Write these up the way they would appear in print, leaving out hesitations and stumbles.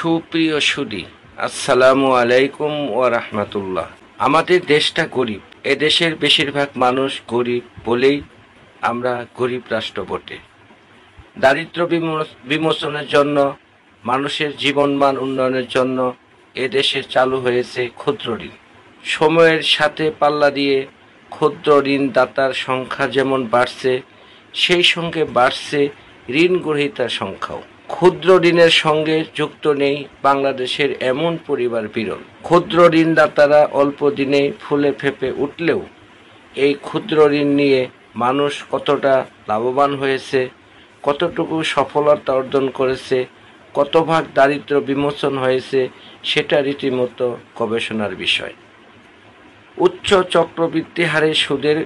সুপ্রিয় সুধী, আসসালামু আলাইকুম ওয়া রাহমাতুল্লাহ। আমাদের দেশটা গরিব। এদেশের বেশিরভাগ মানুষ গরিব বলেই আমরা গরিব রাষ্ট্র বটে। দারিদ্র্য বিমোচনের জন্য, মানুষের জীবনমান উন্নয়নের জন্য এদেশে চালু হয়েছে ক্ষুদ্র ঋণ। সময়ের সাথে পাল্লা দিয়ে ক্ষুদ্র ঋণদাতার সংখ্যা যেমন বাড়ছে, সেই সঙ্গে বাড়ছে ঋণ গ্রহীতার সংখ্যাও। ক্ষুদ্র ঋণের সঙ্গে যুক্ত নেই বাংলাদেশের এমন পরিবার বিরল। ক্ষুদ্র ঋণদাতারা অল্প দিনেই ফুলে ফেঁপে উঠলেও এই ক্ষুদ্র ঋণ নিয়ে মানুষ কতটা লাভবান হয়েছে, কতটুকু সফলতা অর্জন করেছে, কত ভাগ দারিদ্র্য বিমোচন হয়েছে, সেটা রীতিমতো গবেষণার বিষয়। উচ্চ চক্রবৃদ্ধি হারে সুদের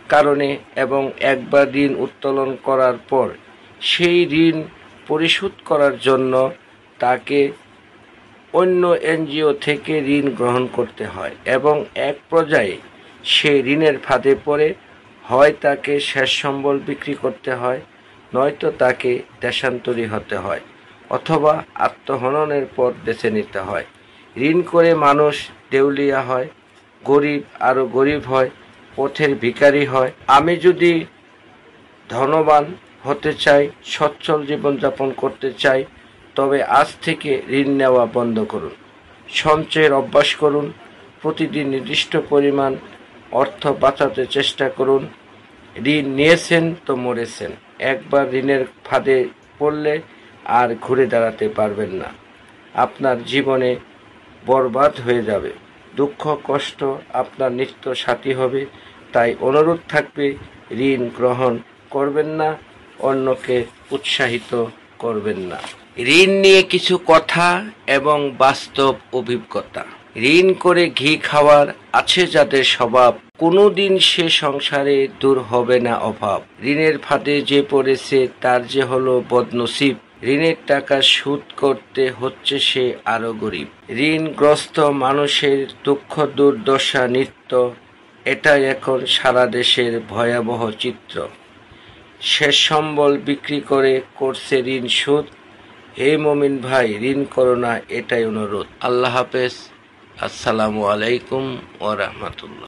কারণে এবং একবার ঋণ উত্তোলন করার পর সেই ঋণ পরিশোধ করার জন্য তাকে অন্য এনজিও থেকে ঋণ গ্রহণ করতে হয় এবং এক পর্যায়ে সে ঋণের ফাঁদে পড়ে হয় তাকে শেষ সম্বল বিক্রি করতে হয়, নয়তো তাকে দেশান্তরী হতে হয়, অথবা আত্মহননের পথ বেছে নিতে হয়। ঋণ করে মানুষ দেউলিয়া হয়, গরিব আরও গরিব হয়, পথের ভিখারি হয়। আমি যদি ধনবান হতে চাই, সচ্ছল জীবনযাপন করতে চাই, তবে আজ থেকে ঋণ নেওয়া বন্ধ করুন। সঞ্চয়ের অভ্যাস করুন। প্রতিদিন নির্দিষ্ট পরিমাণ অর্থ বাঁচাতে চেষ্টা করুন। ঋণ নিয়েছেন তো মরেছেন। একবার ঋণের ফাঁদে পড়লে আর ঘুরে দাঁড়াতে পারবেন না। আপনার জীবনে বরবাদ হয়ে যাবে। দুঃখ কষ্ট আপনার নিত্য সাথী হবে। তাই অনুরোধ থাকবে, ঋণ গ্রহণ করবেন না, অন্যকে উৎসাহিত করবেন না। ঋণ নিয়ে কিছু কথা এবং বাস্তব অভিজ্ঞতা। ঋণ করে ঘি খাওয়ার আছে যাদের স্বভাব, কোনোদিন সে সংসারে দূর হবে না অভাব। ঋণের ফাঁদে যে পড়েছে তার যে হলো বদনসিব, ঋণের টাকা শোধ করতে হচ্ছে সে আরো গরিব। ঋণগ্রস্ত মানুষের দুঃখ দুর্দশা নিত্য, এটাই এখন সারা দেশের ভয়াবহ চিত্র। শেষ সম্বল বিক্রি করে করছে ঋণ শোধ। হে মমিন ভাই, ঋণ করো না, এটাই অনুরোধ। আল্লাহ হাফেজ। আসসালামু আলাইকুম ওয়া রাহমাতুল্লাহ।